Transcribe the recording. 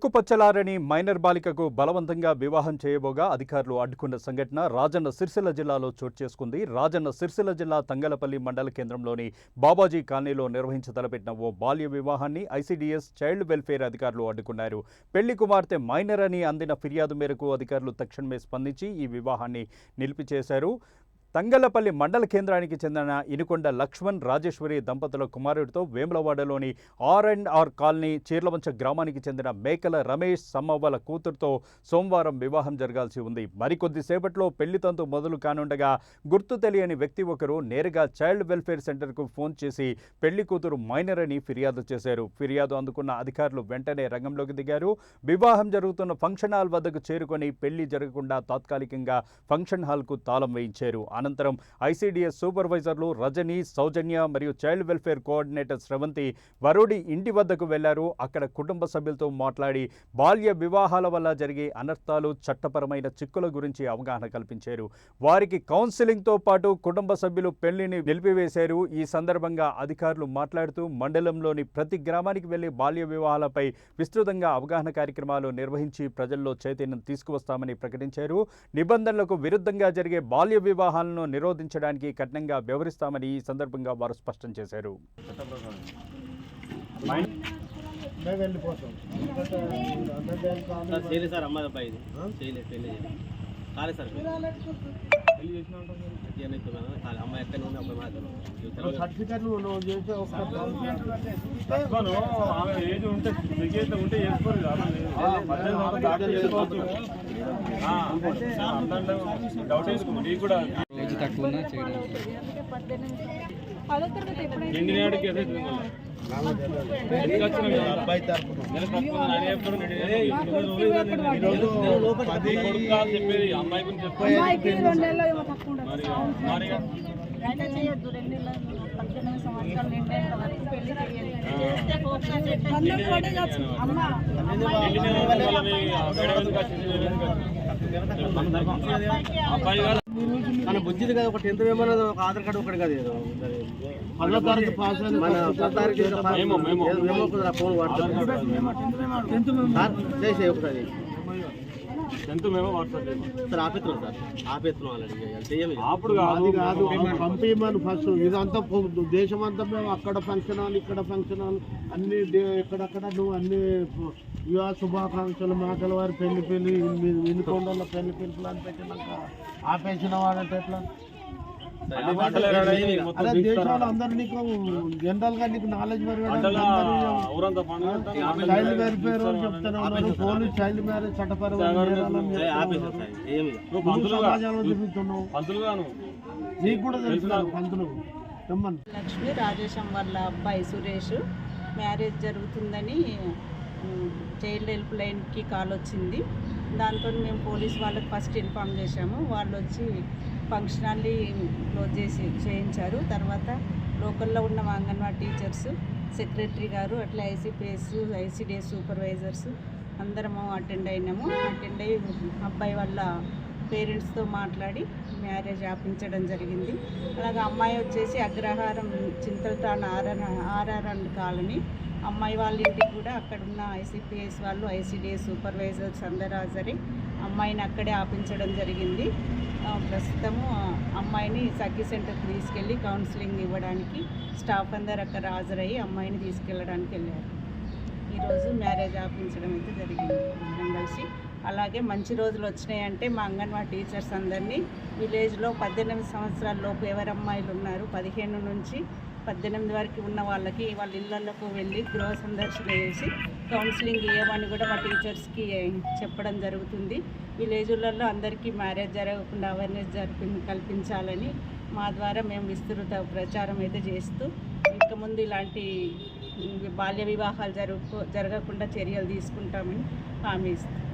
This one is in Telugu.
కుపచ్చలారని మైనర్ బాలికకు బలవంతంగా వివాహం చేయబోగా అధికారులు అడ్డుకున్న సంఘటన రాజన్న సిరిసిల్ల జిల్లాలో చోటు చేసుకుంది. రాజన్న సిరిసిల్ల జిల్లా తంగలపల్లి మండల కేంద్రంలోని బాబాజీ కాలనీలో నిర్వహించతలపెట్టిన ఓ బాల్య వివాహాన్ని ఐసీడీఎస్ చైల్డ్ వెల్ఫేర్ అధికారులు అడ్డుకున్నారు. పెళ్లి కుమార్తె మైనర్ అని అందిన ఫిర్యాదు మేరకు అధికారులు తక్షణమే స్పందించి ఈ వివాహాన్ని నిలిపిచేశారు. తంగలపల్లి మండల కేంద్రానికి చెందిన ఇనుకొండ లక్ష్మణ్ రాజేశ్వరి దంపతుల కుమారుడితో వేములవాడలోని ఆర్ కాలనీ చీర్లవంచ గ్రామానికి చెందిన మేకల రమేష్ సమ్మవ్వల కూతురుతో సోమవారం వివాహం జరగాల్సి ఉంది. మరికొద్దిసేపట్లో పెళ్లి తంతు మొదలు కానుండగా గుర్తు తెలియని వ్యక్తి ఒకరు నేరుగా చైల్డ్ వెల్ఫేర్ సెంటర్కు ఫోన్ చేసి పెళ్లి కూతురు మైనర్ అని ఫిర్యాదు చేశారు. ఫిర్యాదు అందుకున్న అధికారులు వెంటనే రంగంలోకి దిగారు. వివాహం జరుగుతున్న ఫంక్షన్ హాల్ వద్దకు చేరుకొని పెళ్లి జరగకుండా తాత్కాలికంగా ఫంక్షన్ హాల్కు తాళం వేయించారు. అనంతరం ఐసీడీఎస్ సూపర్వైజర్లు రజని, సౌజన్య మరియు చైల్డ్ వెల్ఫేర్ కోఆర్డినేటర్ స్రవంతి వరుడి ఇంటి వద్దకు వెళ్లారు. అక్కడ కుటుంబ సభ్యులతో మాట్లాడి బాల్య వివాహాల వల్ల జరిగే అనర్థాలు, చట్టపరమైన చిక్కుల గురించి అవగాహన కల్పించారు. వారికి కౌన్సిలింగ్తో పాటు కుటుంబ సభ్యులు పెళ్లిని నిలిపివేశారు. ఈ సందర్భంగా అధికారులు మాట్లాడుతూ మండలంలోని ప్రతి గ్రామానికి వెళ్లి బాల్య వివాహాలపై విస్తృతంగా అవగాహన కార్యక్రమాలు నిర్వహించి ప్రజల్లో చైతన్యం తీసుకువస్తామని ప్రకటించారు. నిబంధనలకు విరుద్ధంగా జరిగే బాల్య వివాహాలను నిరోధించడానికి కఠినంగా వ్యవహరిస్తామని ఈ సందర్భంగా వారు స్పష్టం చేశారు. మన బుద్ధిది కదా, ఒక 10th ఏమన్నా ఒక ఆధార్ కార్డు ఒకటి కదా, ఫోన్ వాట్సాప్ ఒకటి పంపించమని ఫస్ట్. ఇదంతా దేశమంతా మేము అక్కడ ఫంక్షన్ హాల్, ఇక్కడ ఫంక్షన్ హాల్ అన్ని ఎక్కడక్కడ నువ్వు అన్ని వివాహ శుభాకాంక్షలు, మేకల వారి పెళ్లి వినుకొండలో పెళ్లి అని పెట్టినాక ఆపేసిన వాడంటే ఎట్లా? దేశంలో అందరు నీకు జనరల్ గా నీకు నాలెడ్జ్ చైల్డ్ వెల్ఫేర్ చెప్తానే ఉన్నారు. పోలీస్ చైల్డ్ మ్యారేజ్ చట్టపరమైన సమాజంలో తిరుగుతున్నావు, నీకు కూడా తెలుసు పంతులు. లక్ష్మి రాజేశం వాళ్ళ అబ్బాయి సురేష్ మ్యారేజ్ జరుగుతుందని చైల్డ్ హెల్ప్ లైన్కి కాల్ వచ్చింది. దాంతో మేము పోలీస్ వాళ్ళకి ఫస్ట్ ఇన్ఫామ్ చేశాము. వాళ్ళు వచ్చి ఫంక్షన్ హాల్ని క్లోజ్ చేయించారు. తర్వాత లోకల్లో ఉన్న అంగన్వాడీ టీచర్స్, సెక్రటరీ గారు, అట్లా ఐసీపీఎస్, ఐసీడీఎస్ సూపర్వైజర్స్ అందరము అటెండ్ అయినాము. అటెండ్ అయ్యి అబ్బాయి వాళ్ళ పేరెంట్స్తో మాట్లాడి మ్యారేజ్ ఆపించడం జరిగింది. అలాగే అమ్మాయి వచ్చేసి అగ్రహారం చింతలటాన్ ఆర్ఆర్ కాలనీ. అమ్మాయి వాళ్ళ ఇంటికి కూడా అక్కడున్న ఐసీపీఎస్ వాళ్ళు, ఐసీడీఎస్ సూపర్వైజర్స్ అందరూ హాజరై అమ్మాయిని అక్కడే ఆపించడం జరిగింది. ప్రస్తుతము అమ్మాయిని సఖీ సెంటర్కి తీసుకెళ్ళి కౌన్సిలింగ్ ఇవ్వడానికి స్టాఫ్ అందరు అక్కడ హాజరయ్యి అమ్మాయిని తీసుకెళ్ళడానికి వెళ్ళారు. ఈరోజు మ్యారేజ్ ఆపించడం అయితే జరిగింది అందరం కలిసి. అలాగే మంచి రోజులు వచ్చినాయంటే మా అంగన్వాడీ టీచర్స్ అందరినీ విలేజ్లో 18 సంవత్సరాల లోపు ఎవరు అమ్మాయిలు ఉన్నారు, 15 నుంచి 18 వరకు ఉన్న వాళ్ళకి వాళ్ళ ఇళ్లలోకి వెళ్ళి గృహ సందర్శన చేసి కౌన్సిలింగ్ ఇవ్వమని కూడా మా టీచర్స్కి చెప్పడం జరుగుతుంది. విలేజులలో అందరికీ మ్యారేజ్ జరగకుండా అవేర్నెస్ కల్పించాలని మా ద్వారా మేము విస్తృత ప్రచారం అయితే చేస్తూ ఇంక ముందు ఇలాంటి బాల్య వివాహాలు జరగకుండా చర్యలు తీసుకుంటామని హామీ ఇస్తాం.